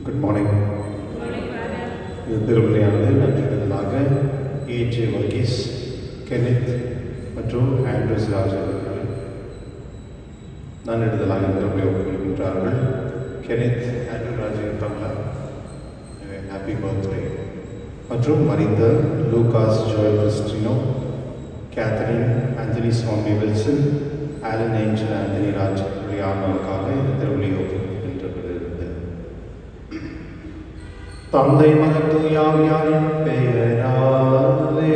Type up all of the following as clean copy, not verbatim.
Good morning. இந்த திருவிழையானது நன்றிகளாக AJ Varghese, கெனித் மற்றும் Andrews Raj அவர்கள் நன்றிதலாக திருவிழை ஒப்புக்கொள்கின்றார்கள். கெனித், ஆண்ட்ரூ ராஜ் இருக்காங்களா? Happy birthday. மற்றும் மரிந்த Lucas Joel Cristino, Catherine Anthony Swamy Wilson, Alan Angel Anthony Raj ஆன்மாவுக்காக இந்த திருவிழை ஒப்புக்கொள்கின்றது. தந்தை மகன் தூய ஆவியாரின் பெயராலே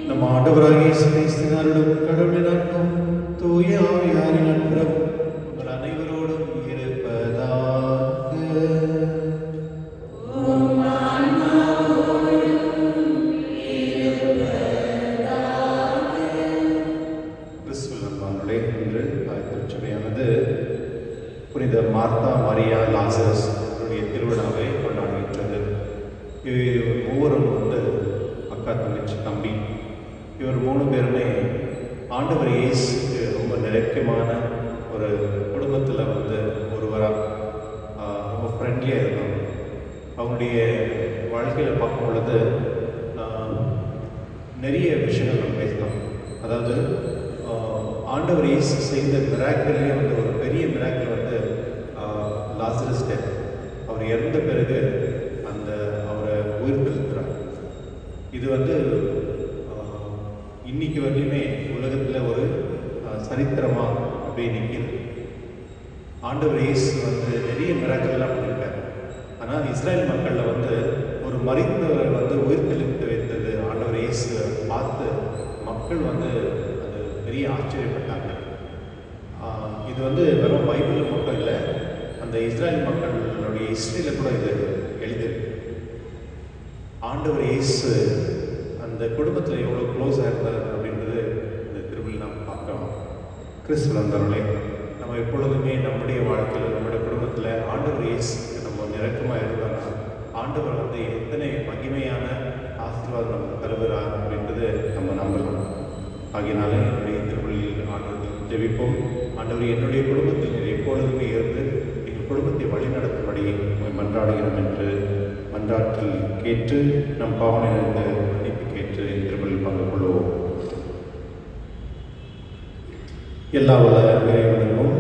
நம் ஆண்டவராகிய இயேசு கிறிஸ்துவின் அருளும் கடவுளின் அன்பும் தூய ஆவியாரின் அன்பும் உங்கள் அனைவரோடும் இருப்பதாக. இன்று திருச்சபையானது புனித மார்த்தா, மரியா, லாசரஸ் அவருடைய திருவிழாவை கொண்டாடுகின்றது. இவர் மூவரும் அக்கா, தங்கச்சி, தம்பி. இவர் 3 பேருமே ஆண்டவர் இயேசுக்கு ரொம்ப நெருக்கமான ஒரு குடும்பத்தில் ஒருவராக ரொம்ப ஃப்ரெண்ட்லியாக இருந்தாங்க. அவங்களுடைய வாழ்க்கையில் பார்க்கும் பொழுது நிறைய விஷயங்கள் நம்ம பேசலாம். அதாவது ஆண்டவர் இயேசு செய்த மிராக்கிள்லேயே ஒரு பெரிய மிராக்கிள் லாசரஸ் டெத். அவர் இறந்த பிறகு அவரை உயிர்த்தெழுத்துறார். இது இன்னைக்கு வரையுமே உலகத்தில் ஒரு சரித்திரமாக அப்படியே நிற்கிது. ஆண்டவர் இயேசு நிறைய மிராக்கிள்லாம் பண்ணியிருக்காரு. ஆனால் இஸ்ரேல் மக்களில் ஒரு மரித்தவரை உயிர்த்தெழுத்து வைத்தது ஆண்டவர் இயேசு பார்த்து மக்கள் அது பெரிய ஆச்சரியப்பட்டாங்க. இது வெறும் பைபிளில் மட்டும் இல்லை, அந்த இஸ்ரேல் மக்களுடைய ஹிஸ்டரியில் கூட இது எழுதியிருக்கு. ஆண்டவர் இயேசு அந்த குடும்பத்தில் எவ்வளோ க்ளோஸாக இருந்தார் அப்படின்றது இந்த திருவிழா நாம் பார்க்கலாம். கிறிஸ்துவ நண்பர்களே, நம்ம எப்பொழுதுமே நம்முடைய வாழ்க்கையில் நம்முடைய குடும்பத்தில் ஆண்டவர் இயேசுக்கு நம்ம நெருக்கமாக இருந்தாங்க. ஆண்டவர் எத்தனை மகிமையான ஆசீர்வாதம் நமக்கு தருகிறார் அப்படின்றது நம்ம நம்பலாம். ஆகியனால என்னுடைய திருவிழியில் ஆண்டவர்கள் ஜெபிப்போம். ஆண்டவர் என்னுடைய குடும்பத்தில் நீர் எப்பொழுதுமே இருந்து எங்கள் குடும்பத்தை வழிநடத்தும்படி மன்றாடுகிறோம் என்று மன்றாற்றில் கேட்டு நம் பாவனையிலிருந்து மன்னிப்பு கேட்டு திருவிழில் பங்கு கொள்வோம். எல்லா வல்ல இறைவனுக்கும்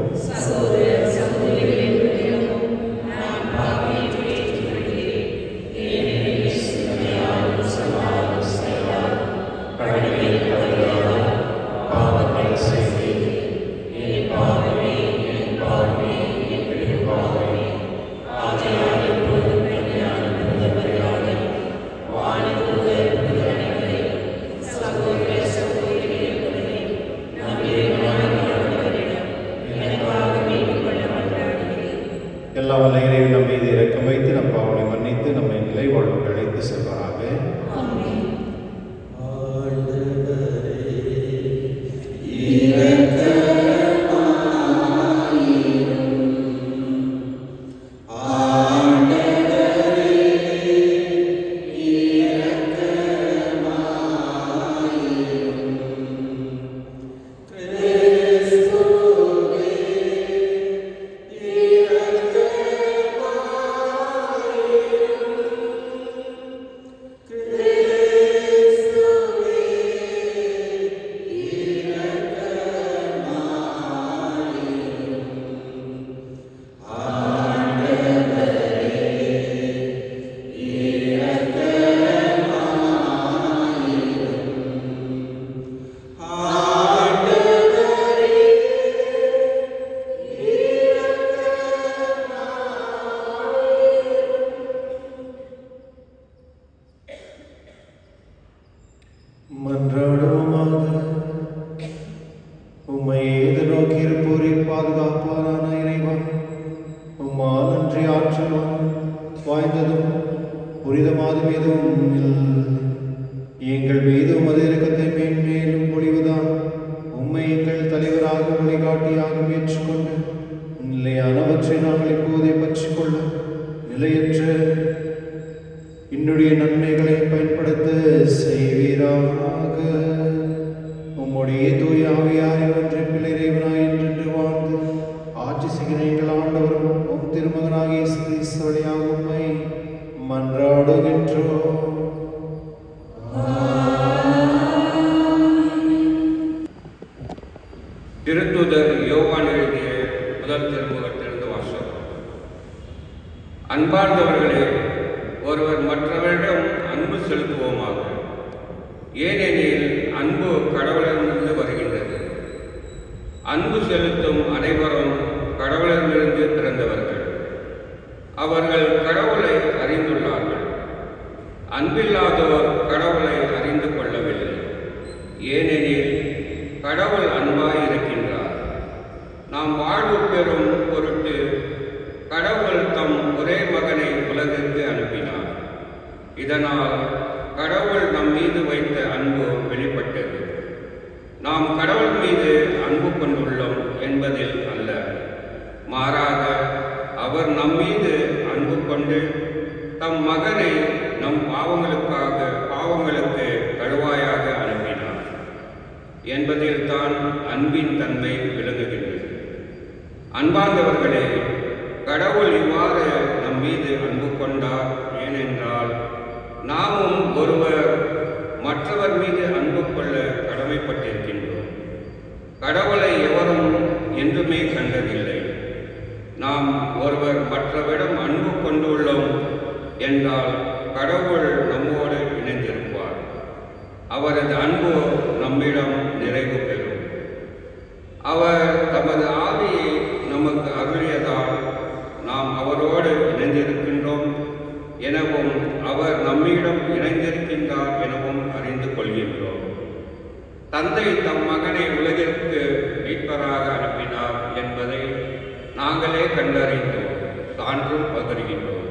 Amen. உம்மை எதிர்நோக்கி இருப்போரை பாதுகாப்பான இறைவா, உம்மால் அன்றி ஆற்றலும் வாய்ந்ததும் புரிதமாதும் எதுவும் எங்கள் மீது உமது இரக்கத்தை மேன்மேலும் பொழிவதால் உம்மை எங்கள் தலைவராக வழிகாட்டியாகவும் ஏற்றுக்கொண்டு நிலையானவற்றை நாங்கள் இப்போதே பற்றிக்கொள்ள நிலையற்ற என்னுடைய நன்மைகளை பயன்படுத்த செய்வீராக. உம்முடைய தூய ஆவியாரின் ஒன்றை பிள்ளை இறைவனாய் என்று வாழ்ந்து ஆட்சி செய்கிற எங்கள் ஆண்டவரும் உம் திருமகனாக இயேசு கிறிஸ்து வழியாக உம்மை மன்றாடுகின்றோம். திருத்தூதர் யோவான் எழுதிய முதல் திருமுகத்திலிருந்து வாசகம். அன்பார்ந்தவர்களே, ஒருவர் மற்றவரிடம் அன்பு செலுத்துவோமாக. ஏனெனில் அன்பு கடவுளிடமிருந்து வருகின்றது. அன்பு செலுத்தும் அனைவரும் கடவுளிடமிருந்து பிறந்தவர்கள். அவர்கள் கடவுளை அறிந்துள்ளார்கள். அன்பில்லாதோர் கடவுளை அறிந்து கொள்ளவில்லை. ஏனெனில் கடவுள் அன்பாய் இருக்கின்றார். நாம் வாழ்வு பெறும் பொருட்டு கடவுள் தம் ஒரே மகனை உலகிற்கு அனுப்பினார். இதனால் கடவுள் நம் மீது வைத்த அன்பு வெளிப்பட்டது. நாம் கடவுள் மீது அன்பு கொண்டுள்ளோம் என்பதில் அல்ல, மாறாக அவர் நம் மீது அன்பு கொண்டு தம் மகனை நம் பாவங்களுக்கு கழுவாயாக அனுப்பினார் என்பதில் தான் அன்பின் தன்மை விளங்குகின்றது. அன்பார்ந்தவர்களே, கடவுள் இவ்வாறு நம் மீது அன்பு கொண்டார். ஏனென்றால் நாமும் ஒருவர் மற்றவர் மீது அன்பு கொள்ள கடமைப்பட்டிருக்கின்றோம். கடவுளை எவரும் என்றுமே கண்டதில்லை. நாம் ஒருவர் மற்றவரிடம் அன்பு கொண்டுள்ளோம் என்றால் கடவுள் நம்மோடு இணைந்திருப்பார். அவரது அன்பு நம்மிடம் நிறைவு பெறும். அவர் தமது ஆவியை நமக்கு அருளியதால் நாம் அவரோடு இணைந்திருக்கின்றோம் எனவும் அவர் நம்மிடம் இணைந்திருக்கின்றார் எனவும் அறிந்து கொள்கின்றோம். தந்தை தம் மகனை உலகிற்கு மீட்பராக அனுப்பினார் என்பதை நாங்களே கண்டறிந்தோம், சான்றும் பகர்கின்றோம்.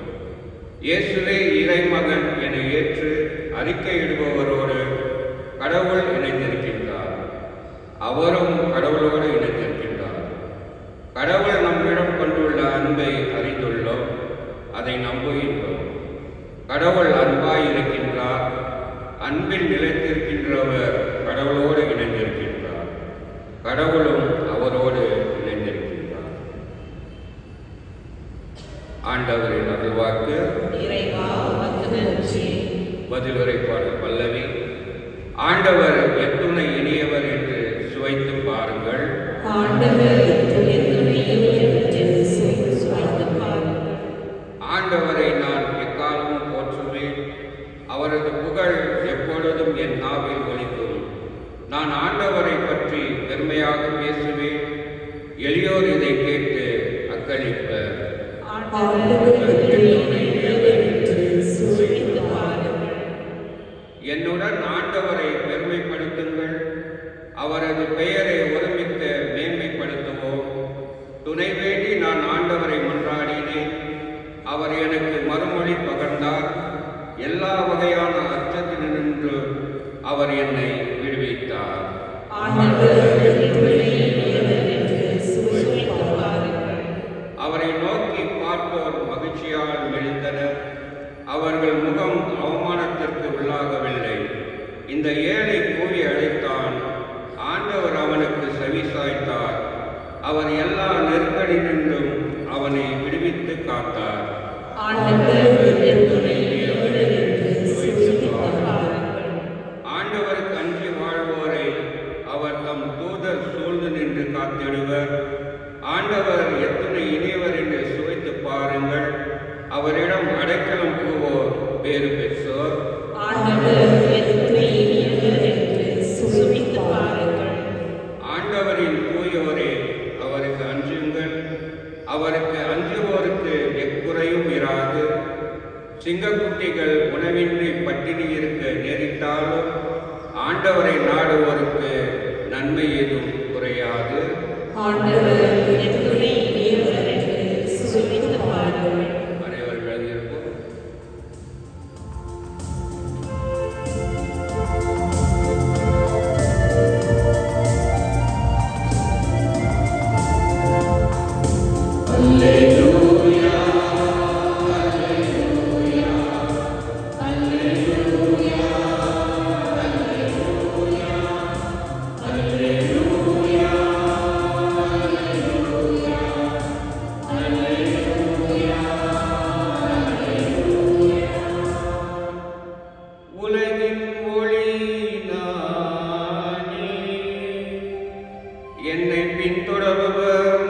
இயேசுவே இறைமகன் என ஏற்று அறிக்கையிடுபவரோடு கடவுள் இணைந்திருக்கின்றார். அவரும் கடவுளோடு இணைந்திருக்கின்றார். கடவுள் நம்மிடம் கொண்டுள்ள அன்பை அறிந்துள்ளோம், அதை நம்புகின்றோம். கடவுள் அன்பாய் இருக்கின்றார். அன்பில் நிலைத்திருக்கின்றவர் கடவுளோடு இணைந்திருக்கின்றார். கடவுளும் அவரோடு இணைந்திருக்கின்றார். ஆண்டவரின் அருள்வாக்கு. பதிலுரைப்பாடல் பல்லவி. ஆண்டவர் எத்துணை இனியவர் என்று சுவைத்து பாருங்கள். ஆண்டவரை நான் எக்காலமும் போற்றுவேன். அவரது புகழ் எப்பொழுதும் என் நாவில் ஒலிக்கும். நான் ஆண்டவரை பற்றி பெருமையாக பேசுவேன். எளியோர் இதை கேட்டு அக்களிப்பர். என்னுடன் ஆண்டவரை பெருமைப்படுத்துங்கள். அவரது பெயரை ஒருமிக்க மேன்மைப்படுத்துவோம். துணை வேண்டி நான் ஆண்டவரை மன்றாடினேன். அவர் எனக்கு மறுமொழி பகர்ந்தார். எல்லா வகையான அச்சத்தினின்று அவர் என்னை விடுவித்தார். அவரை நோக்கி பார்ப்போர் மகிழ்ச்சியால் மெலிந்தனர். அவர்கள் முகம் அவமானத்திற்கு உள்ளாகவில்லை. இந்த ஏழை கூறி அழைத்தான். ஆண்டவர் அவனுக்கு செவி சாய்த்தார். அவர் எல்லா நெருக்கடியினின்றும் அவனை விடுவித்து காத்தார். ஆண்டவருக்கு அஞ்சி வாழ்வோரை அவர் தம் தூதர் சூழ்ந்து நின்று காத்திடுவர். ஆண்டவர் எத்துணை இனியவர் என்று சுவைத்து பாருங்கள். அவரிடம் அடைக்கலம் புகுவோர் பேறு பெற்றோர். ஆண்டவரின் தூயோரே, அவருக்கு அஞ்சுங்கள். அவருக்கு அஞ்சுவோருக்கு எக்குறையும் இராது. சிங்கக்குட்டிகள் உணவின்றி பட்டினி இருக்க நேரிட்டாலும் ஆண்டவரை நாடுவோருக்கு நன்மை ஏதும் குறையாது. ஆண்டவர் எத்துணை இனியவர் என்று சுவைத்து பாருங்கள். அனைவரும் எழுந்திருப்போம். உலகின் ஒளி நானே, என்னை பின்தொடர்பவர்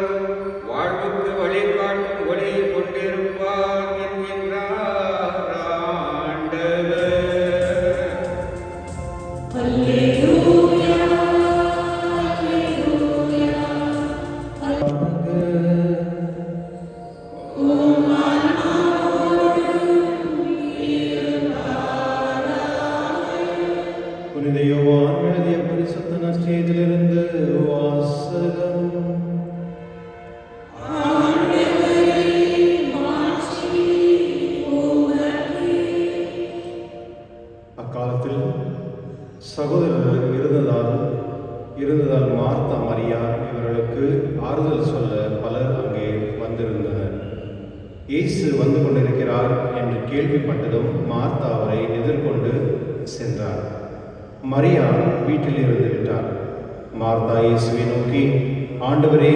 வாழ்வுக்கு வழிகாட்டும் ஒளி கொண்டிருப்பார் என்கின்றார் ஆண்டவர். அல்லேலூயா, அல்லேலூயா. உம் புனித யோவான் எழுதிய பரிசுத்த நற்செய்தியிலிருந்து வாசகம். அக்காலத்தில் சகோதரர்கள் இருந்ததால் மார்த்தா மரியா இவர்களுக்கு ஆறுதல் சொல்ல பலர் அங்கே வந்திருந்தனர். இயேசு வந்து கொண்டிருக்கிறார் என்று கேள்விப்பட்டதும் மார்த்தா அவரை எதிர்கொண்டு சென்றார். மரியா வீட்டில் இருந்து விட்டார். மார்த்தா இயேசுவை நோக்கி, ஆண்டவரே,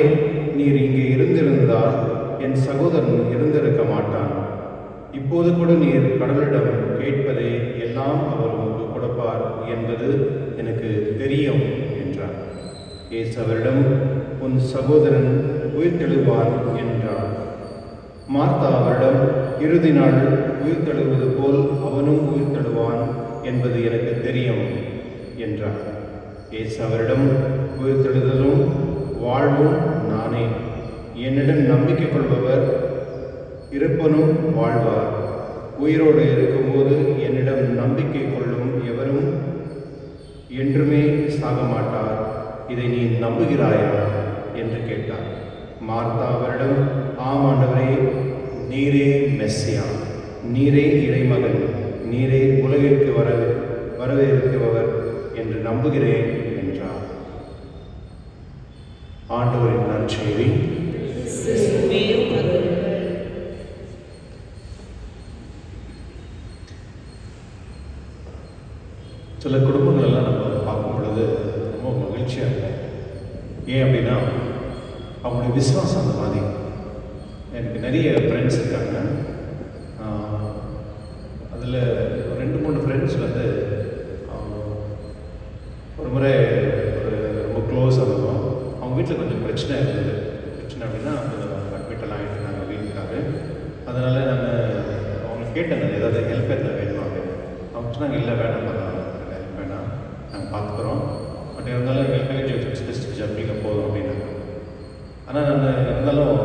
நீர் இங்கே இருந்திருந்தால் என் சகோதரன் இருந்திருக்க மாட்டான். இப்போது கூட நீர் கடவுளிடம் கேட்பதை எல்லாம் அவர் உமக்கு கொடுப்பார் என்பது எனக்கு தெரியும் என்றார். இயேசு அவரிடம், உன் சகோதரன் உயிர்த்தெழுவான் என்றார். மார்த்தா அவரிடம், இறுதி நாள் உயிர்த்தெழுவது போல் அவனும் உயிர்த்தெழுவான் என்பது எனக்கு தெரியும் என்றார். இயேசு அவரிடம், உயிர்த்தெழுதலும் வாழ்வும் நானே. என்னிடம் நம்பிக்கை கொள்பவர் இருப்பனும் வாழ்வார். உயிரோடு இருக்கும்போது என்னிடம் நம்பிக்கை கொள்ளும் எவரும் என்றுமே சாக மாட்டார். இதை நீ நம்புகிறாயா என்று கேட்டார். மார்த்தா அவரிடம், ஆம் ஆண்டவரே, நீரே மெஸ்ஸியா, நீரே இறைமகன், நீரே உலகிற்கு வரவேற்கிறவர் என்று நம்புகிறேன் என்றார். ஆண்டவரின் நற்செய்தி. சில குடும்பங்களெல்லாம் நம்ம பார்க்கும் பொழுது ரொம்ப மகிழ்ச்சியாக இருக்கும். ஏன் அப்படின்னா அவங்களுடைய விசுவாசம் அந்த மாதிரி. எனக்கு நிறைய ஃப்ரெண்ட்ஸ் இருக்காங்க. அதில் 2-3 ஃப்ரெண்ட்ஸ் வந்து ஒரு முறை ரொம்ப க்ளோஸாக இருந்தோம். அவங்க வீட்டில் கொஞ்சம் பிரச்சனை இருந்தது. பிரச்சனை அப்படின்னா அட்மிட்டெல்லாம் ஆகிட்டு இருந்தாங்க வீட்டுக்காரு. அதனால் நான் அவங்க கேட்டேன், நான் ஏதாவது ஹெல்ப் எதாவது வேணுமா அப்படின்னு. அவங்க சொன்னாங்க, இல்லை வேணாம், ஹெல்ப் வேணாம், நாங்கள் பார்த்துக்குறோம், பட் இருந்தாலும் எங்களுக்கு ஜஸ்ட் ஜம்பிங்க போதும் அப்படின்னாங்க. ஆனால் நான் இருந்தாலும்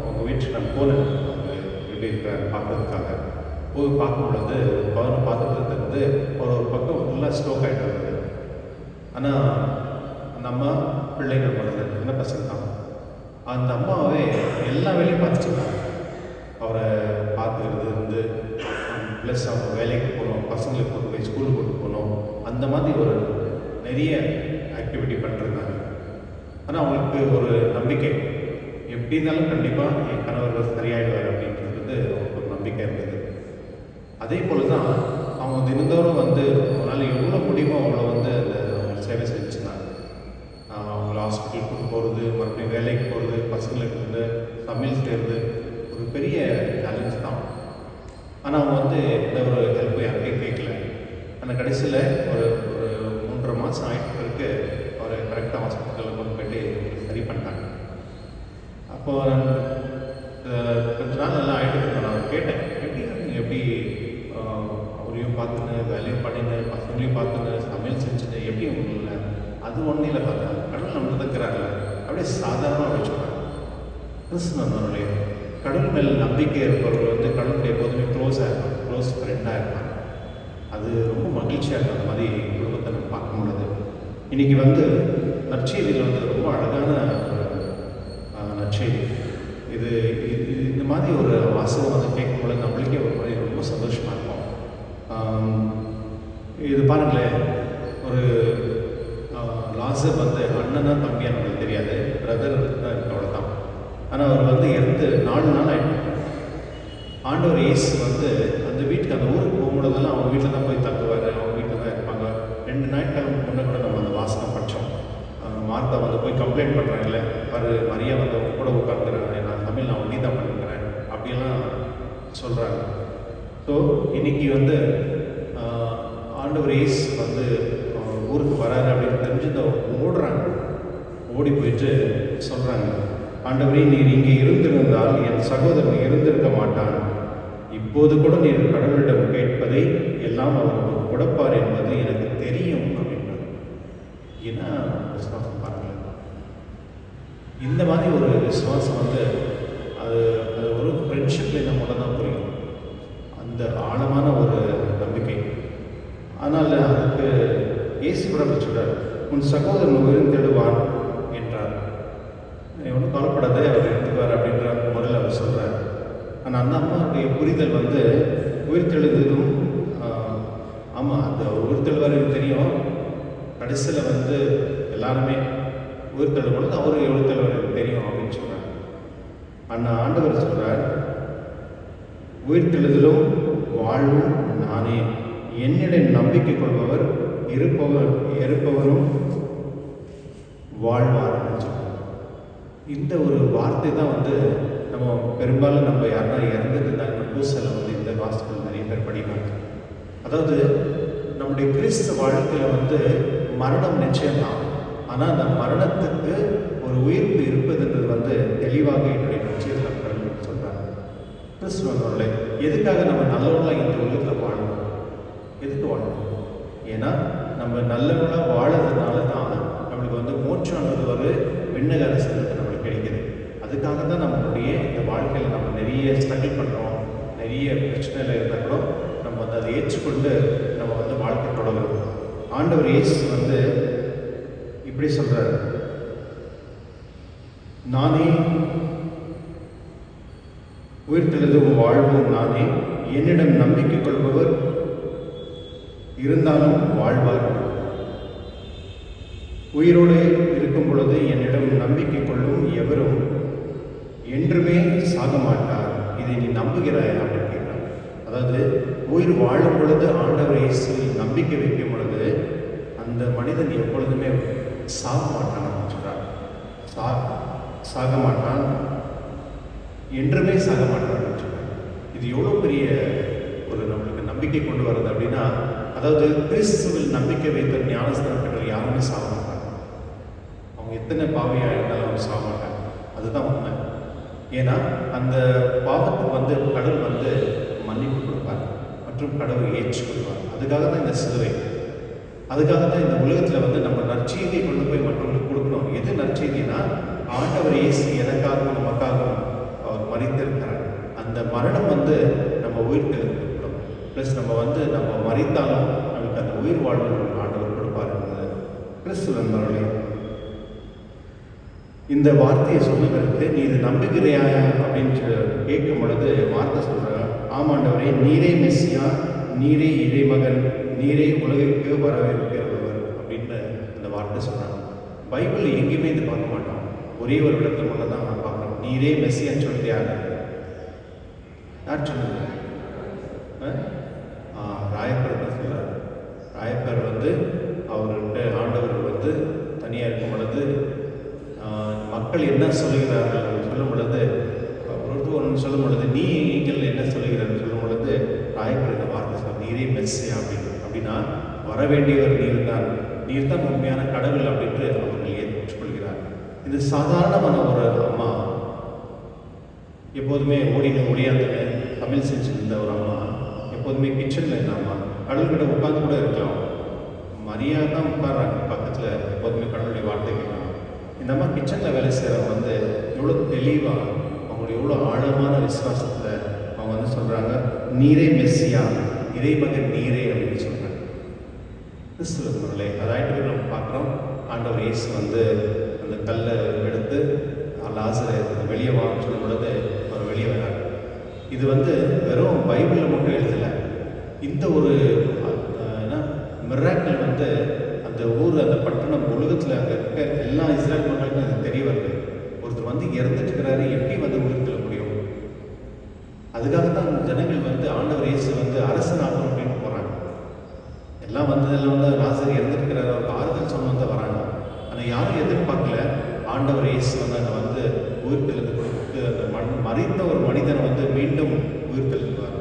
அவங்க வீட்டுக்கு நான் போனேன், அவங்க எப்படி இருக்கிறாங்க பார்க்குறதுக்காக. போய் பார்க்கும் பொழுது பவனை பார்த்துட்டு இருந்து ஒரு பக்கம் ஃபுல்லாக ஸ்ட்ரோக் ஆகிட்டு இருந்தது. ஆனால் அந்த அம்மா பிள்ளைங்க போனது சின்ன பசங்க தான். அந்த அம்மாவே எல்லா வேலையும் பார்த்துட்டு அவரை பார்த்துக்கிறது இருந்து ப்ளஸ் அவங்க வேலைக்கு போகணும், பசங்களுக்கு கொண்டு போய் ஸ்கூலுக்கு கொண்டு போகணும், அந்த மாதிரி ஒரு நிறைய ஆக்டிவிட்டி பண்ணிருந்தாங்க. ஆனால் அவங்களுக்கு ஒரு நம்பிக்கை, எப்படி இருந்தாலும் கண்டிப்பாக என் கணவர் சரியாயிடுவார் அப்படின்றது அவங்களுக்கு ஒரு நம்பிக்கை இருந்தது. அதே போல் தான் அவங்க தினந்தோறும் வந்து அவங்களால எவ்வளோ முடியுமோ அவ்வளோ வந்து அந்த அவங்க சேவை செஞ்சுருந்தாங்க. அவங்கள ஹாஸ்பிட்டலுக்கு கொண்டு போகிறது, மறுபடியும் வேலைக்கு போகிறது, பசங்களுக்கு வந்து சமையல் செய்கிறது ஒரு பெரிய சேலஞ்ச் தான். ஆனால் அவங்க வந்து எந்த ஒரு ஹெல்ப்பும் யார்கிட்டையும் கேட்கல. ஆனால் கடைசியில் ஒரு 3.5 மாதம் ஆகிட்டு பிறகு அவரை கரெக்டாக ஹாஸ்பிட்டலில் கொண்டு போய்ட்டு சரி பண்ணிட்டாங்க. அப்போது கொஞ்ச நாள் நல்லா ஆகிட்டு நான் கேட்டேன், எப்படி அவரையும் பார்த்துன்னு வேலையும் பண்ணின்னு பசங்களையும் பார்த்துன்னு சமையல் செஞ்சுன்னு எப்படி உங்களை அது ஒன்றும் இல்லை பார்த்தா கடவுள் நம்ம இருக்கிறாங்கல்ல அப்படியே சாதாரணமாக வச்சுக்கிறாங்க. கிறிஸ்துவனுடைய கடவுள் மேல் நம்பிக்கை இருப்பவர்கள் வந்து கடவுளுடைய எப்போதுமே க்ளோஸாக இருப்பாங்க, க்ளோஸ் ஃப்ரெண்டாக இருப்பாங்க. அது ரொம்ப மகிழ்ச்சியாக இருக்கும். அந்த மாதிரி குடும்பத்தை நம்ம பார்க்க முடியாது. இன்றைக்கி வந்து நற்செய்தியில் வந்து ரொம்ப அழகான தம்பியா நம்மளுக்கு தெரியாது, பிரதர் தான் இருக்கு, அவ்வளோதான். ஆனால் அவர் வந்து இறந்து 4 நாள் ஆகிட்டு. ஆண்டவர் இயேசு வந்து அந்த வீட்டுக்கு, அந்த ஊருக்கு போகும்பொழுதெல்லாம் அவங்க வீட்டில் தான் போய் தங்குவார், அவங்க வீட்டில் தான் இருப்பாங்க. 2 நாட்களுக்கு முன்னே கூட நம்ம அந்த வாசகம் படித்தோம். மார்த்தா வந்து போய் கம்ப்ளைண்ட் பண்ணுறாங்கல்ல, அவர் மரியா வந்து அவங்க கூட உட்காந்துக்கிறாங்க, நான் தமிழ் நான் ஒன்றி தான் பண்ணிக்கிறேன் அப்படியெல்லாம் சொல்கிறாங்க. ஸோ இன்னைக்கு வந்து ஆண்டவர் இயேசு வந்து ஊருக்கு வராரு அப்படின்னு தெரிஞ்சு ஓடுறாங்க. ஓடி போயிட்டு சொல்கிறாங்க, ஆண்டவரே நீர் இங்கே இருந்திருந்தால் என் சகோதரன் இருந்திருக்க மாட்டான். இப்போது கூட நீர் கடவுளிடம் கேட்பதை எல்லாம் அவர் உங்களுக்கு கொடுப்பார் என்பது எனக்கு தெரியும் அப்படின்றார். ஏன்னா விசுவாசம் பாருங்கள், இந்த மாதிரி ஒரு விசுவாசம் வந்து அது ஒரு ஃப்ரெண்ட்ஷிப்பில் நம்ம தான் புரியும், அந்த ஆழமான ஒரு நம்பிக்கை. ஆனால் அதுக்கு இயேசு பிரபு சொல்றார், உன் சகோதரன் உயிர்த்தெழுவான் என்றார். ஒன்றும் கவலைப்படாத, அவர் எடுத்துக்குவார் அப்படின்ற முதல்ல அவர் சொல்கிறார். ஆனால் அந்த அம்மாவுடைய புரிதல் வந்து உயிர்த்தெழுதும், ஆமாம் அந்த உயிர்த்தெழுவார் தெரியும், கடைசியில் வந்து எல்லாருமே உயிர்த்தெழும் பொழுது அவரு உயிர்த்தெழுவார் தெரியும் அப்படின்னு சொல்கிறார். ஆனால் ஆண்டவர் சொல்கிறார், உயிர்த்தெழுதலும் வாழ்வும் நானே, என்னிடம் நம்பிக்கை கொள்பவர் இருப்பவரும் வாழ்வார் அப்படின்னு சொல்கிறார். இந்த ஒரு வார்த்தை தான் வந்து நம்ம பெரும்பாலும் நம்ம யாருன்னா இறந்துட்டு இருந்தாங்க பூசலை வந்து இந்த வாசகங்கள் நிறைய பேர் படிக்கிறாங்க. அதாவது நம்முடைய கிறிஸ்து வாழ்க்கையில் வந்து மரணம் நிச்சயம்தான், ஆனால் அந்த மரணத்துக்கு ஒரு உயிர்ப்பு இருப்பதுன்றது வந்து தெளிவாக என்னுடைய நிச்சயத்தில் கடவுள் சொல்கிறாங்க. கிறிஸ்துவனோட எதுக்காக நம்ம நல்லவர்களாக இந்த உலகத்தில் வாழணும்? எதுக்கு வாழணும்? ஏன்னா நம்ம நல்லவர்களாக வாழறதுனால தான் நம்மளுக்கு வந்து மோட்சம்ன்றது ஒரு விண்ணக அரசுக்கு நம்மளுக்கு கிடைக்கிது. அதுக்காக தான் நம்மளுடைய இந்த வாழ்க்கையில் நம்ம நிறைய ஸ்ட்ரகிள் பண்ணுறோம், நிறைய பிரச்சனையில் இருந்தால் கூட நம்ம வந்து அதை ஏற்றுக்கொண்டு நம்ம வந்து வாழ்க்கை தொடங்குறோம். ஆண்டவர் இயேசு வந்து இப்படி சொல்கிறார், நானே உயிர்த்தெழுதும் வாழ்வும் நானே, என்னிடம் நம்பிக்கை கொள்பவர் இருந்தாலும் வாழ்வார். உயிரோடு இருக்கும் பொழுது என்னிடம் நம்பிக்கை கொள்ளும் எவரும் என்றுமே சாக மாட்டார். இதை நீ நம்புகிறாய் அப்படின்னு கேட்கிறார். அதாவது உயிர் வாழும் பொழுது ஆண்டவர் இயேசுவில் நம்பிக்கை வைக்கும் பொழுது அந்த மனிதன் எப்பொழுதுமே சாக மாட்டான் அப்படின்னு சொல்றார். சாக மாட்டான், என்றுமே சாக மாட்டான் அப்படின்னு சொல்றார். இது எவ்வளோ பெரிய ஒரு நம்மளுக்கு நம்பிக்கை கொண்டு வருது அப்படின்னா, அதாவது கிறிஸ்துவில் நம்பிக்கை வைத்த ஞானஸ்தானம் பெற்ற யாருமே சாக மாட்டாங்க. அவங்க எத்தனை பாவியாக இருந்தாலும் அவங்க சாக மாட்டாங்க. அதுதான் உண்மை. ஏன்னா அந்த பாவத்துக்கு வந்து கடவுள் வந்து மன்னிப்பு கொடுப்பார் மற்றும் கடவுள் ஏற்றுக்கொள்வார். அதுக்காக தான் இந்த சிலுவை, அதுக்காக தான் இந்த உலகத்தில் வந்து நம்ம நற்செய்தியை கொண்டு போய் மற்றவங்களுக்கு கொடுக்கணும். எது நற்செய்தினா, ஆண்டவர் இயேசு எனக்காகவும் நமக்காகவும் அவர் மரித்திருக்கிறார். அந்த மரணம் வந்து நம்ம உயிர் தெளிக்கப்படும். ப்ளஸ் நம்ம வந்து நம்ம மரித்தாலும் நமக்கு அந்த உயிர் வாழ்வு ஆண்டவர் கொடுப்பார் என்பது கிறிஸ்துவன் மரளை. இந்த வார்த்தையை சொன்ன பிறகு நீ இது நம்புகிறையா அப்படின்னு கேட்கும் பொழுது வார்த்தை சொல்ற, ஆமாண்டவரே, நீரே மெஸ்ஸியா, நீரே இறைமகன், நீரே உலகிற்கு வரவேற்கிறவர் அப்படின்னு அந்த வார்த்தை சொன்னாங்க. பைபிள் எங்கேயுமே இது பார்க்க மாட்டோம், ஒரே ஒரு இடத்துல மட்டும் தான் நான் பார்க்குறோம். நீரே மெஸ்ஸியான்னு சொல்லிட்டு யார் சொன்னது? ராயப்பர் தான் சொல்றார். ராயப்பர் வந்து அவர்கிட்ட ஆண்டவர் வந்து தனியாக இருக்கும் பொழுது மக்கள் என்ன சொல்லுகிறார்கள் சொல்லும் பொழுது, ஒன்று சொல்லும் பொழுது நீங்கள் என்ன சொல்லுகிறார்கள் சொல்லும் பொழுது ராயப்பர் இந்த வார்த்தை சொல், நீரே மெஸ்ஸியா அப்படின்னா வரவேண்டியவர் நீர் தான் உண்மையான கடவுள் அப்படின்ட்டு அவர்கள் ஏற்றுக்கொள்கிறார். இது சாதாரணமான ஒரு அம்மா, எப்போதுமே ஓடியாந்துன்னு தமிழ் செஞ்சிருந்த ஒரு அம்மா, எப்போதுமே கிச்சனில் இருந்த அம்மா, கடவுள்கிட்ட உட்காந்து கூட இருக்கலாம். மரியா தான் உட்கார்றாங்க பக்கத்தில், எப்போதுமே கடவுளுடைய வார்த்தை கேட்கலாம். இந்த அம்மா கிச்சனில் வேலை செய்கிறவங்க வந்து எவ்வளோ தெளிவாக, அவங்களுடைய எவ்வளோ ஆழமான விசுவாசத்தில் அவங்க வந்து சொல்கிறாங்க, நீரே மெஸ்ஸியா, இறைமகன் நீரே அப்படின்னு சொல்கிறாங்க. கிறிஸ்துவர்களே, அதாயிட்டு நம்ம பார்க்குறோம். ஆண்டவர் இயேசு வந்து அந்த கல்லை எடுத்து லாசரை வெளியே வாங்க சொல்லும் பொழுது அவர் வெளியே வரார். இது வந்து வெறும் பைபிளில் மட்டும் எழுதலை. இந்த ஒரு மிராக்கிள் வந்து அந்த ஊர், அந்த பட்டணம் உலகத்தில் அங்கே இருக்க எல்லா இஸ்ரேல் மக்களுக்கும் அது தெரிய வருது. ஒருத்தர் வந்து இறந்துட்டு இருக்கிறாரு, எப்படி வந்து உயிர்த்தெழ முடியும்? அதுக்காகத்தான் ஜனங்கள் வந்து ஆண்டவர் இயேசு வந்து அரசனாகணும் அப்படின்னு போகிறாங்க. எல்லாம் வந்து லாசர் இறந்துருக்கிறாரு, அவருக்கு ஆறுதல் சொன்ன வந்து வராங்க. ஆனால் யாரும் எதிர்பார்க்கல ஆண்டவர் இயேசு வந்து அங்கே வந்து உயிர்த்தெழுந்து கொடுத்து அந்த மறித்த ஒரு மனிதனை வந்து மீண்டும் உயிர்த்தெழுந்துவார்.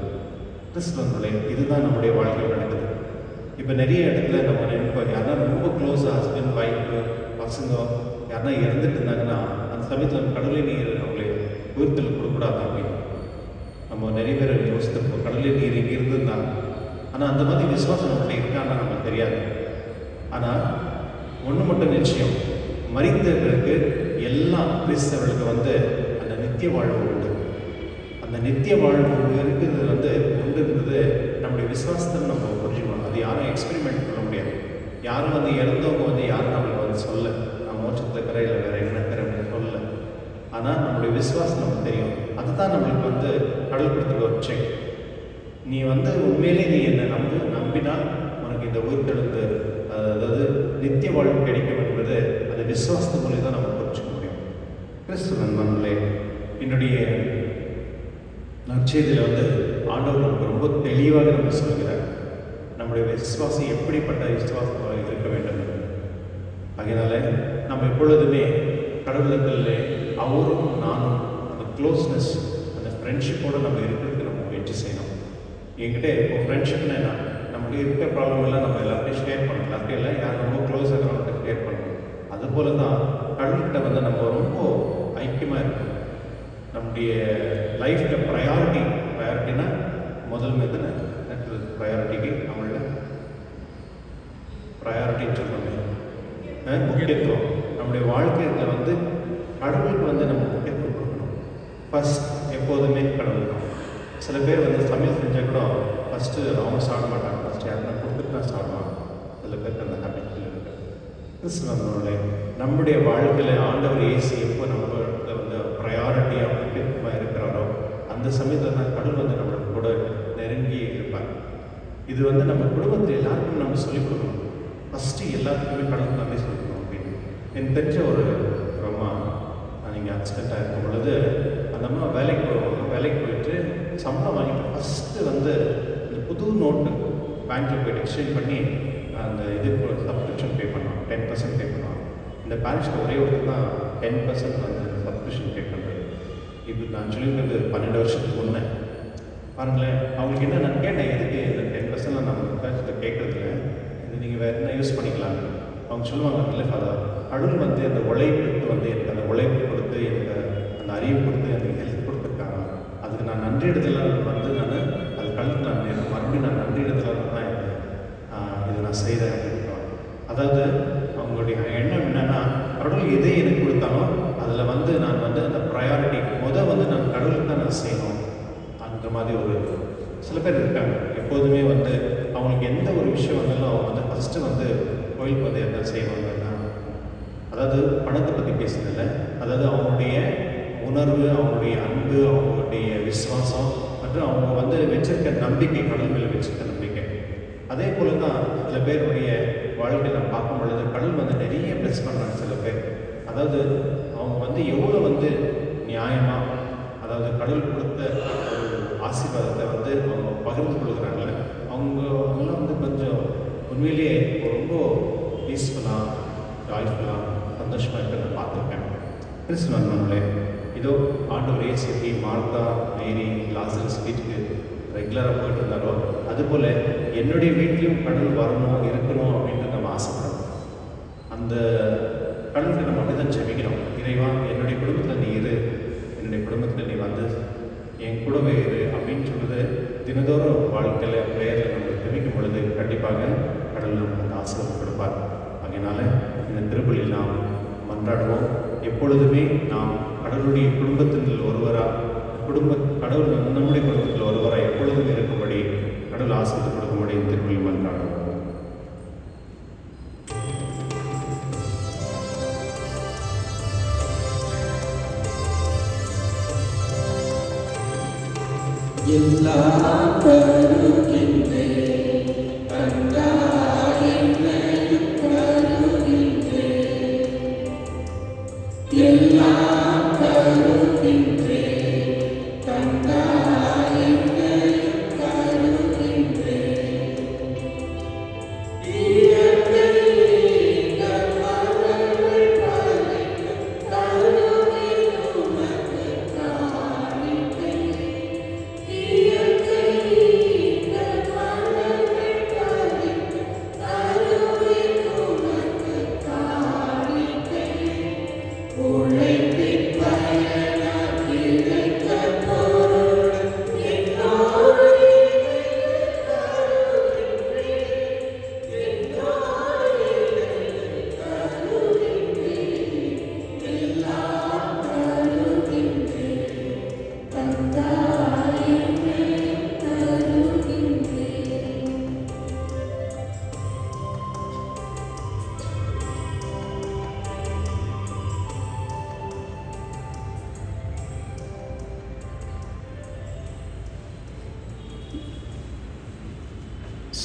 கிறிஸ்துவனுடைய இதுதான் நம்முடைய வாழ்க்கையில் நடக்குது. இப்போ நிறைய இடத்துல நம்ம நினைப்போம், யாருன்னா ரொம்ப க்ளோஸ் ஹஸ்பண்ட் ஒய்ஃபு பசங்க யாருன்னா இறந்துட்டு இருந்தாங்கன்னா அந்த சமயத்தில் கடவுளை நீர் அவங்களை உயிர்த்தெழு கொடுக்கூடாது அப்படின்னு நம்ம நிறைய பேர் யோசித்திருப்போம். கடவுளை நீர் இங்கே இருந்திருந்தாங்க. ஆனால் அந்த மாதிரி விசுவாசம் நம்மகிட்ட இருக்கான்னு நமக்கு தெரியாது. ஆனால் ஒன்று மட்டும் நிச்சயம், மரித்த பிறகு எல்லா கிறிஸ்தவர்களுக்கு வந்து அந்த நித்திய வாழ்வு உண்டு. அந்த நித்திய வாழ்வு இருக்கிறது வந்து உண்டுங்கிறது நம்முடைய விசுவாசத்தை நம்ம புரிஞ்சுக்கணும். அது யாரும் எக்ஸ்பெரிமெண்ட் பண்ண முடியாது. யாரும் வந்து இறந்தவங்க வந்து யாரும் நம்மளுக்கு வந்து சொல்ல நான் மோட்சத்தை கரையில் வேற என்ன கரை அப்படின்னு சொல்லலை. ஆனால் நம்முடைய விசுவாசம் நமக்கு தெரியும். அதுதான் நம்மளுக்கு வந்து கடவுள் கொடுத்துருக்க ஒரு செக். நீ வந்து உண்மையிலே நீ என்னை நம்பினால் உனக்கு இந்த உயிர்த்தெழுந்து அதாவது நித்திய வாழ்வு கிடைக்கும் என்பது அந்த விசுவாசத்து மூலம் தான் நம்ம புரிஞ்சுக்க முடியும். கிறிஸ்துவ நண்பர்களே, என்னுடைய நற்செய்தியில் வந்து ஆண்டவர் நமக்கு ரொம்ப தெளிவாக நம்ம சொல்கிறார் நம்முடைய விசுவாசம் எப்படிப்பட்ட விசுவாசமாக இருக்க வேண்டும். அதனால நம்ம எப்பொழுதுமே கடவுளுக்குள்ளே அவரும் நானும் அந்த க்ளோஸ்னஸ் அந்த ஃப்ரெண்ட்ஷிப்போடு நம்ம இருக்கிறதுக்கு நம்ம முயற்சி செய்யணும். என்கிட்ட இப்போ ஃப்ரெண்ட்ஷிப்னா என்ன, நம்மளுக்கு இருக்க ப்ராப்ளம் எல்லாம் நம்ம எல்லாத்தையும் ஷேர் பண்ணணும். எல்லாத்தையும் எல்லாம் யார் ரொம்ப க்ளோஸாக இருக்கிறவங்க ஷேர் பண்ணணும். அதுபோல தான் கடவுள்கிட்ட வந்து நம்ம ரொம்ப ஐக்கியமாக இருக்கணும். நம்முடைய லைஃப்பில் ப்ரையாரிட்டினா முதல் மெத்தனை ப்ரையாரிட்டிக்கு நம்மளோட ப்ரையாரிட்டின்னு சொல்லுவாங்க முக்கியத்துவம். நம்முடைய வாழ்க்கையில் வந்து கடவுளுக்கு வந்து நம்ம முக்கியத்துவம் கொடுக்கணும். ஃபஸ்ட் எப்போதுமே கடவுள் தான். சில பேர் வந்து சமையல் செஞ்சால் கூட ஃபஸ்ட்டு அவங்க சாப்பிட மாட்டாங்க, ஃபஸ்ட்டு யாருன்னா கொடுத்துட்டு தான் சாப்பிடுவாங்க. சில பேருக்கு அந்த ஹேபிட்டில் இருக்குது. கிறிஸ்துவனுடைய நம்முடைய வாழ்க்கையில் ஆண்டவர் இயேசு எப்போ நம்மள்கிட்ட வந்து ப்ரையாரிட்டியாக முக்கியத்துவமாக இருக்கிறாரோ அந்த சமயத்தில் தான் கடவுள் வந்து நம்மளுக்கு கூட நெருங்கி இருப்பார். இது வந்து நம்ம குடும்பத்தில் எல்லாருக்கும் நம்ம சொல்லிக் கொடுக்கணும். ஃபஸ்ட்டு எல்லாத்துக்குமே கடவுள் நன்றி சொல்லணும் அப்படின்னு. எனக்கு தெரிஞ்ச ஒரு அம்மா, நீங்கள் ஆக்சிடெண்ட்டாக இருக்கும் பொழுது அந்த அம்மா வேலைக்கு போயிட்டு சம்பளம் வாங்கிட்டு ஃபஸ்ட்டு வந்து இந்த புது நோட்டு பேங்க்கில் போய்ட்டு எக்ஸ்சேஞ்ச் பண்ணி அந்த இதுக்கு சப்ஸ்கிரிப்ஷன் பே பண்ணுவாங்க. 10% பே பண்ணுவாங்க. இந்த பேரண்ட்ஸ்க்கு ஒரே ஒருத்தர் தான் 10% வந்து சப்ஸ்கிரிப்ஷன் பே பண்ணுறது. இப்போ நான் சொல்லியிருக்கிறது 12 வருஷத்துக்கு முன்னே. பாருங்களேன், அவங்களுக்கு என்ன நான் கேட்டேன், எதுக்கு இந்த 10% நம்ம பேரண்ட்ஸை கேட்குறதுல இது நீங்கள் வேறு என்ன யூஸ் பண்ணிக்கலாம். அவங்க சொல்லுவாங்க, இல்லை ஃபாதர், கடவுள் வந்து அந்த உழைப்புக்கு வந்து எனக்கு அந்த உழைப்பு கொடுத்து எனக்கு அந்த அறிவு கொடுத்து எனக்கு ஹெல்த் கொடுத்துருக்காங்க. அதுக்கு நான் நன்றி இடத்துல வந்து நான் அது கழுத்து நான் மறுபடியும் நான் நன்றி இடத்துல தான் இதை நான் செய்கிறேன் அப்படின்னு. அதாவது அவங்களுடைய எண்ணம் என்னென்னா, கடவுள் எதை எனக்கு கொடுத்தாலும் அதில் வந்து நான் வந்து அந்த ப்ரையாரிட்டி வந்து நான் கடவுளுக்கு தான் நான் செய்யணும். அந்த மாதிரி ஒரு சில பேர் இருக்காங்க. எப்போதுமே வந்து அவங்களுக்கு எந்த ஒரு விஷயம் வந்தாலும் அவங்க வந்து ஃபஸ்ட்டு வந்து கோயில் வந்து என்ன செய்வாங்கன்னா, அதாவது பணத்தை பற்றி பேசுறதில்லை, அதாவது அவங்களுடைய உணர்வு, அவங்களுடைய அன்பு, அவங்களுடைய விசுவாசம் மற்றும் அவங்க வந்து வச்சிருக்க நம்பிக்கை, கடவுள் மேலே வச்சிருக்க நம்பிக்கை. அதே போல தான் சில பேருடைய வாழ்க்கையில் நம்ம பார்க்கும் பொழுது கடவுள் வந்து நிறைய ப்ளஸ் பண்ணுறாங்க. சில பேர் அதாவது அவங்க வந்து எவ்வளோ வந்து நியாயமாக அதாவது கடவுள் கொடுத்த ஒரு ஆசீர்வாதத்தை வந்து அவங்க பகிர்ந்து கொள்கிறாங்களே, அவங்களாம் வந்து கொஞ்சம் உண்மையிலேயே ரொம்ப பீஸ்ஃபுல்லாக ஜாய்ஃபுல்லாக சந்தோஷமாக இருக்கிறத பார்த்துருக்கேன். கிறிஸ்து நண்பர்களே, இதோ ஆண்டவர் இயேசு மார்த்தா, மேரி, லாசரஸ் வீட்டுக்கு ரெகுலராக போயிட்டு இருந்தாரோ அதுபோல் என்னுடைய வீட்லேயும் கடவுள் வரணும், இருக்கணும் அப்படின்ட்டு நம்ம ஆசைப்படணும். அந்த கடவுளுக்கு நம்ம அப்படி தான் ஜெபிக்கணும். இறைவா, என்னுடைய குடும்பத்தில் நீ இரு, என்னுடைய குடும்பத்தில் நீ வந்து என் கூடவே இரு அப்படின்னு சொல்லுறது தினதோறும் வாழ்க்கையில் பிரேயரில் நம்ம ஜெபிக்கும் பொழுது கண்டிப்பாக கடவுள் நமக்கு அந்த ஆசீர்வாதம் கொடுப்பார். அதனால் இந்த திருப்பலியில் நாம் மன்றாடுவோம். எப்பொழுதுமே நாம் கடவுளுடைய குடும்பத்தில் ஒருவராக கடவுள் நம்முடைய குடும்பத்தில் ஒருவராக எப்பொழுதும் இருக்கும்படி கடவுள் ஆசீர்வாதம் கொடுக்கும்படி திருப்பலியில் மன்றாடுவோம். எல்லாம் தருகின்றேன், கண்டா என்னையும் தருகின்றேன். எல்லாம் தருகின்றே தந்தாய் என்னையும் தருகின்றே இயற்கை நீங்கள் மலர்கள் பறித்து தருவேன் உமக்கு காணிக்கை இயற்கை நீங்கள் மலர்கள் பறித்து தருவேன் உமக்கு காணிக்கை உழைப்பின் பயனாய் கிடைத்த பொருள் என்னோடு தருகின்றேன் என்னோடு தருகின்றேன் எல்லாம் தருகின்றேன் தந்தாய் என்னையும் தருகின்றேன்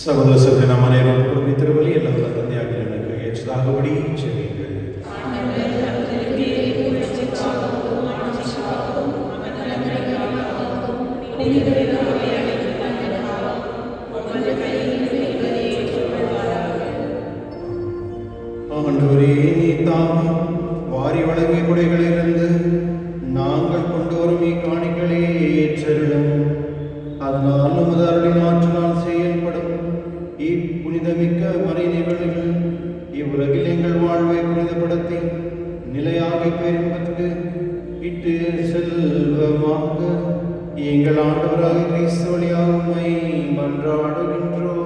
சகோதர சகோதரி நாம் அனைவரும் குடும்ப திருவள்ளி எல்லாம் தந்தையாக எனக்கு ஏற்றதாகபடி செய்வீர்கள். ஆண்டவரே, நீர் தாமே வாரி வழங்கிய கொடைகளிலிருந்து நாங்கள் கொண்டு வரும் இக்காணிகளை ஏற்றருளும். அதனால் உமது அருளின் ஆற்றலால் செயல்படும் இப்புனிதமிக்க மறை நிகழ்வுகள் இவ்வுலகில் எங்கள் வாழ்வை புனிதப்படுத்தி நிலையாக பெரும்பதற்கு இட்டு செல்வமாக எங்கள் ஆண்டவராக கிறிஸ்து வழியாக உம்மை மன்றாடுகின்றோம்.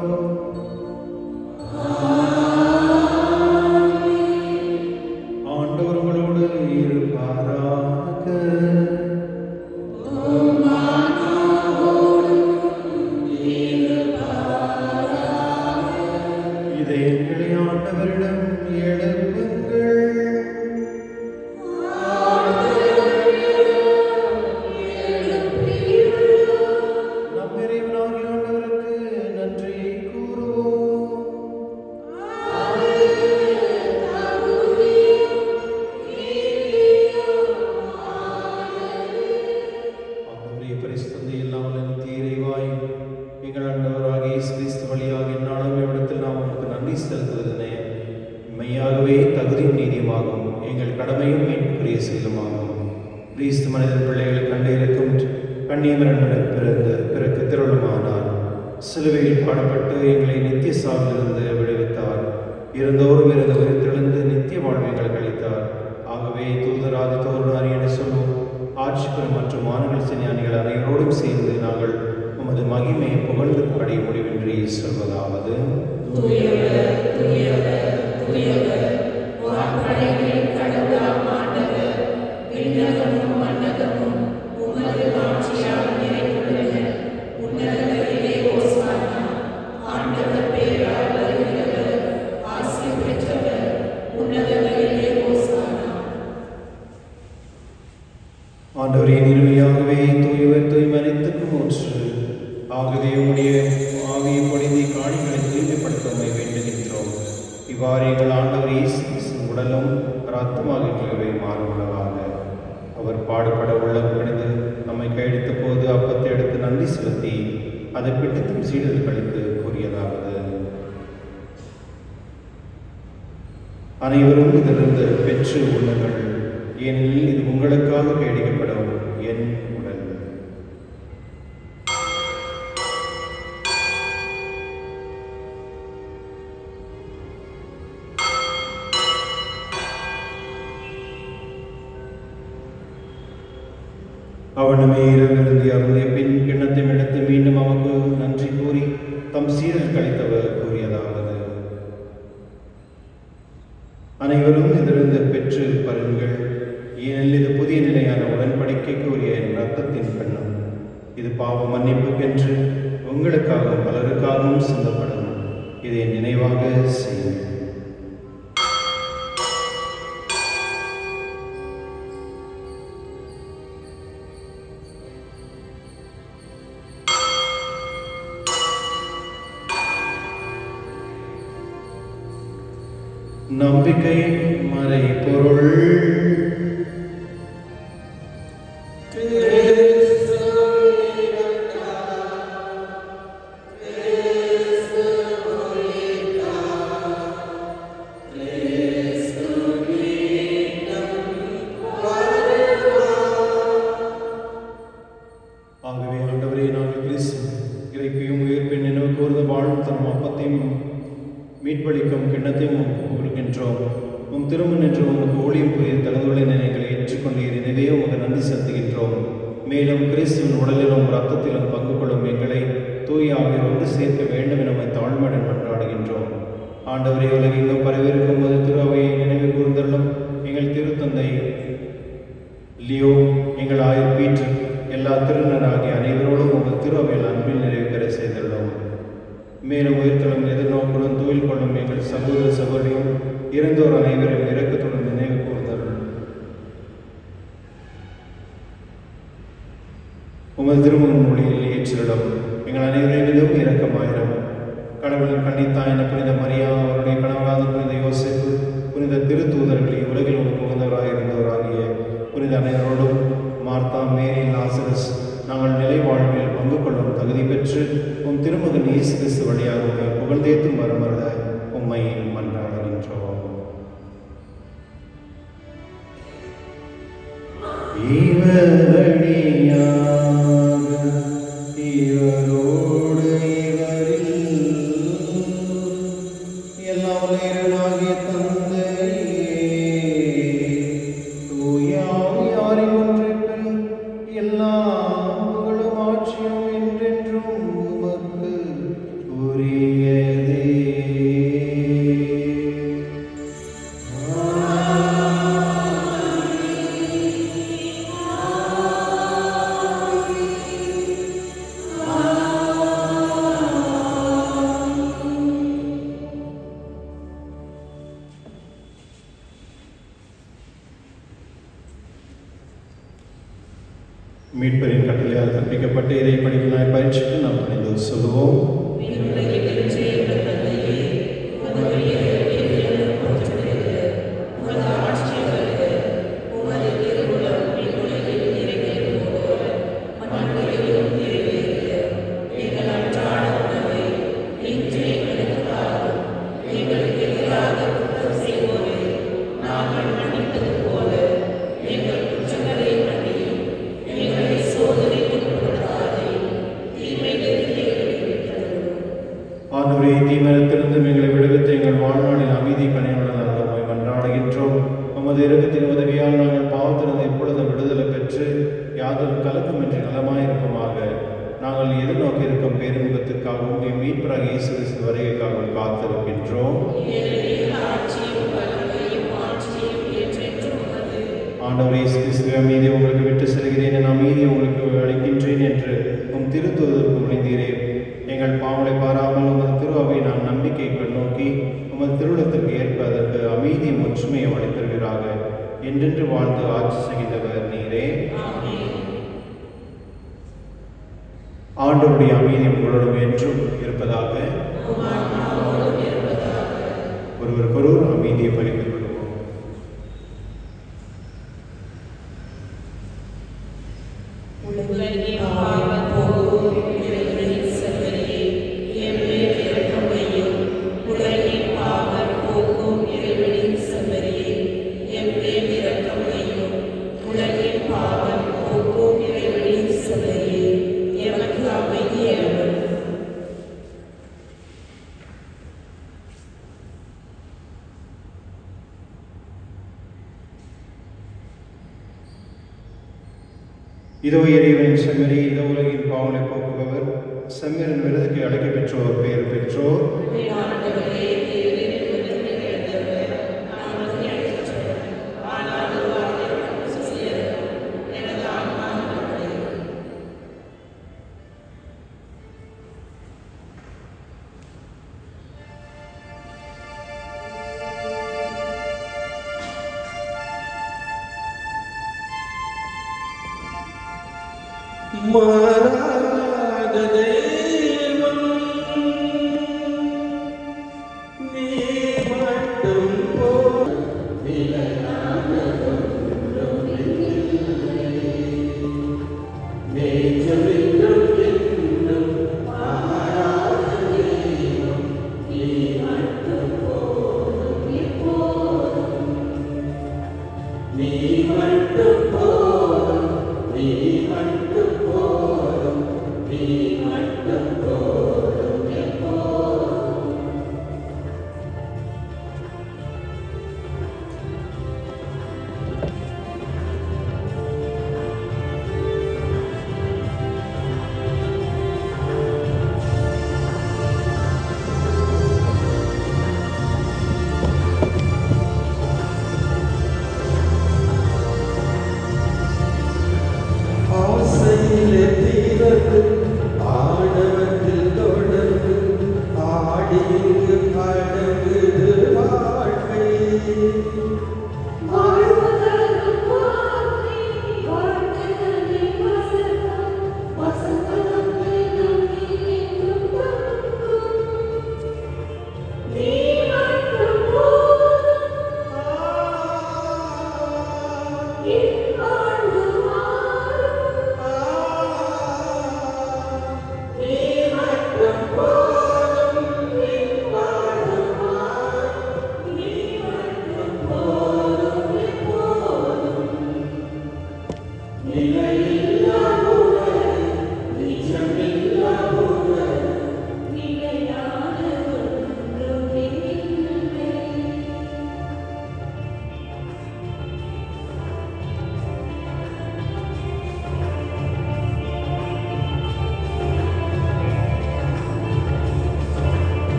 ஆண்டவர் உங்களோடு இருப்பாராக. இதயங்களை ஆண்டவரிடம் எழுப்புங்கள். நம் இறைவனாகிய ஆண்டவருக்கு நன்றி கூறுவோம். ஆண்டவரே, பரிசுத்த இல்லாமல் தீரைவாய் எங்கள் ஆண்டவராகிய இயேசு கிறிஸ்து வழியாக எந்நாளும் இவ்விடத்தில் நாம் உமக்கு நன்றி செலுத்துவதனை மெய்யாகவே தகுதியும் நீதியுமாகும் எங்கள் கடமையும் மீட்புக்குரிய செயலுமாகும். கிறிஸ்து மனிதன் பிள்ளைகள் கண்டிருக்கும் கண்ணியமரன் பிறகு திருளுமானார். சிலுவையில் பாடப்பட்டு எங்களை நித்திய சாவிலிருந்து விடுவித்தார். இருந்தோறும் இருந்து உயிர்த்தெழுந்து நித்திய வாழ்வை எங்களுக்கு அளித்தார். ஆகவே தூதராதி தோரணாரி என சொல்லும் ஆட்சிபுரம் மற்றும் மாநகர் சிஞானிகள் அனைவரோடும் சேர்ந்து நாங்கள் உமது மகிமையை புகழ்ந்து பாடி முடிவின்றி சொல்வதாவது: ஆண்டவரே, நிறுமையாகவே தூயவர் தூய்மனைத்துக்கும் ஊற்று. ஆகவே உடைய ஆவியை பொழிந்து காணிகளை தூய்மைப்படுத்த வேண்டுகின்றோம். இவ்வாறு எங்கள் ஆண்டவர் இயேசு கிறிஸ்துவின் உடலும் இரத்தமாகின்றவை மாறுவதாக. அவர் பாடுபட உள்ளம் பிடிந்து நம்மை கையெடுத்த போது அப்பத்தை எடுத்து நன்றி செலுத்தி அதை பிடித்தும் சீடர்களுக்கு கூறியதாவது: அனைவரும் இதிலிருந்து பெற்று உண்ணுங்கள், ஏனெனில் இது உங்களுக்காக கையடிக்கப்படும் என் உடல். அவனுமே இரவிலிருந்து அருந்திய பின் கிண்ணத்தை எடுத்து மீண்டும் அவனுக்கு நன்றி கூறி தம் சீடர்களுக்கு அளித்தவர் கூறியதாவது: அனைவரும் இதிலிருந்து பெற்று பருங்கள், ஏனெனில் இது புதிய நிலையான உடன்படிக்கைக்கு உரிய என் இரத்தத்தின் கண்ணம். இது பாவ மன்னிப்புக்கென்று உங்களுக்காகவும் பலருக்காகவும் சிந்தப்படும். இதை நினைவாக செய்யுங்கள். நம்பிக்கை மறைபொருள். நிற்கின்றோம். உம் திருமண் என்று உமக்கு ஊழியம் புரிய தகுந்துள்ள எங்களை ஏற்றுக்கொண்டீர். எனவே உமக்கு நன்றி செலுத்துகின்றோம். மேலும் கிறிஸ்துவின் உடலிலும் இரத்தத்திலும் பங்கு கொள்ளும் எங்களை தூய ஆவியோர் ஒன்று சேர்க்க வேண்டும் என நம்மை தாழ்மையுடன் கொண்டாடுகின்றோம். ஆண்டவரே, உலகெங்கும் பரவிருக்கும் போது திரு அவையை நினைவு கூர்ந்தள்ளும். எங்கள் திருத்தந்தை லியோ, எங்கள் ஆயர் பீட்டர், எல்லா திருநராகிய அனைவரோடும் உங்கள் திரு அவையில் அன்பில் நிறைவு பெற செய்துள்ளோம். மேலும் உயிர்த்தலும் எதிர்நோக்குடன் தூயில் கொள்ளும் எங்கள் சகோதர சகோதரியும் இறந்தோர் அனைவரும் இரக்கத்துடன் நினைவு கூர்ந்தருளும். உமது திருமுக மொழியில் ஏற்றிடம் எங்கள் அனைவரையும் மிகவும் இரக்கமாயிரம். கடவுளின் கன்னித்தாயான புனித மரியா, அவருடைய கணவரான புனித யோசேப்பு, புனித திருத்தூதர்களை உலகில் உகந்தவராக இருந்தவராகிய புனித அனைவரோடும் மார்த்தா, மேரி, லாசரஸ் நாங்கள் நிலை வாழ்வில் பங்கு கொள்ளும் தகுதி பெற்று உம் திருமகன் இயேசு கிறிஸ்து வழியாக உம்மை புகழ்ந்தேத்தும் வரமருள உம்மை மன்றாடுகின்றோம். இவர் வழியாக இவரோடு இவரில் எல்லாம் இறைவனாகிய தந்தையே, தூய ஆவியாரின் ஒன்றிப்பில் எல்லா புகழும் ஆட்சியும் என்றென்றும் உமக்கு உரியதே. மீட்பரின் கட்டளையால் கற்பிக்கப்பட்டு இதை படிக்கலாய் பயிற்சிக்கு நாம் துணிந்து சொல்லுவோம். தீமரத்திலிருந்து எங்களை விடுவித்து எங்கள் வாழ்நாளில் அமைதி கனியுடன் நம்மை மன்றாடுகின்றோம். உமது இரக்கத்தின் உதவியால் நாங்கள் பாவத்திலிருந்து எப்பொழுதும் விடுதலை பெற்று யாதொரு கலக்கமின்றி நலமாயிருப்போமாக. நாங்கள் எதிர்நோக்கி இருக்கும் பேருமுகத்திற்காகவும் என் மீட்பராக இயேசு கிறிஸ்து வருகைக்காகவும் காத்திருக்கின்றோம். ஆண்டவர் இயேசு கிறிஸ்துவே, அமைதியை உங்களுக்கு விட்டு செல்கிறேன், என் அமைதியை உங்களுக்கு அளிக்கின்றேன் என்று உம் திருத்தூதருக்கு மொழிந்தீரே. எங்கள் பாவங்களை பாராமல் உமது திரு அவை நான் நம்பிக்கை நோக்கி உமது திருவுளத்திற்கு ஏற்ப அதற்கு அமைதியும் ஒற்றுமையும் அளித்தருவீராக. என்றென்று வாழ்ந்து ஆட்சி செய்தவர் நீரே. ஆண்டவருடைய அமைதி உங்களோடும் என்றும் இருப்பதாக. ஒருவருக்கொருவர் அமைதியை பகிர்ந்து கொள்வோம். இதோ இறைவனின் செம்மறி, இதோ உலகின் பாவங்களை போக்குபவர், செம்மறின் விருதுக்கு அழைக்க பெற்றோர் பெயர் பெற்றோர். மாறாத தெய்வம் நீ மட்டும்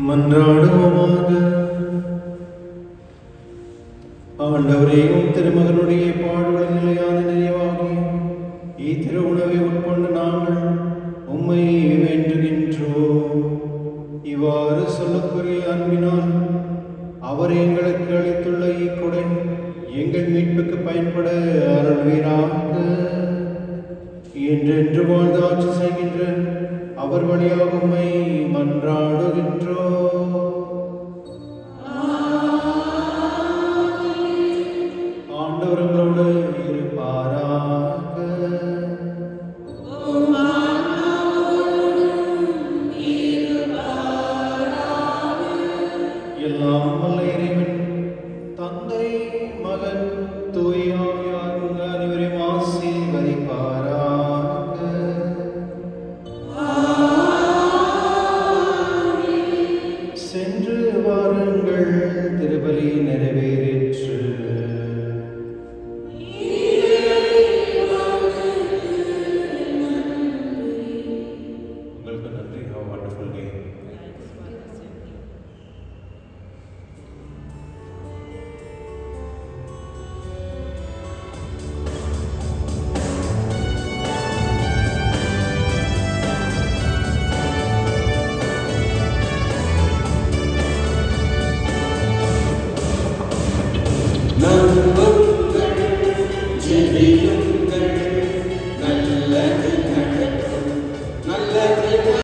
மன்றாடுவோமாக. ஆண்டவரேயும் திருமகனுடைய பாடுகள் நிலையான நினைவாகி இத்திரு உணவை உட்கொண்டு நாங்கள் உம்மை வேண்டுகின்றோம். இவ்வாறு சொல்லக்கூடிய அன்பினால் அவர் எங்களுக்கு அளித்துள்ள இக்கொடை எங்கள் மீட்புக்கு பயன்பட அருள்வீராக. என்றென்று வாழ்ந்து ஆட்சி செய்கின்ற அவர் வழியாக உம்மை மன்றாடுகின்றோம். ஆண்டவர் உங்களோடு இருப்பாராக. எல்லாம் வல்ல இறைவன் தந்தை மகன் தூய ஆவியார் உங்கள் அனைவரையும் ஆசீர்வதிப்பாராக. சென்று வாருங்கள், திருபலி நிறைவேறி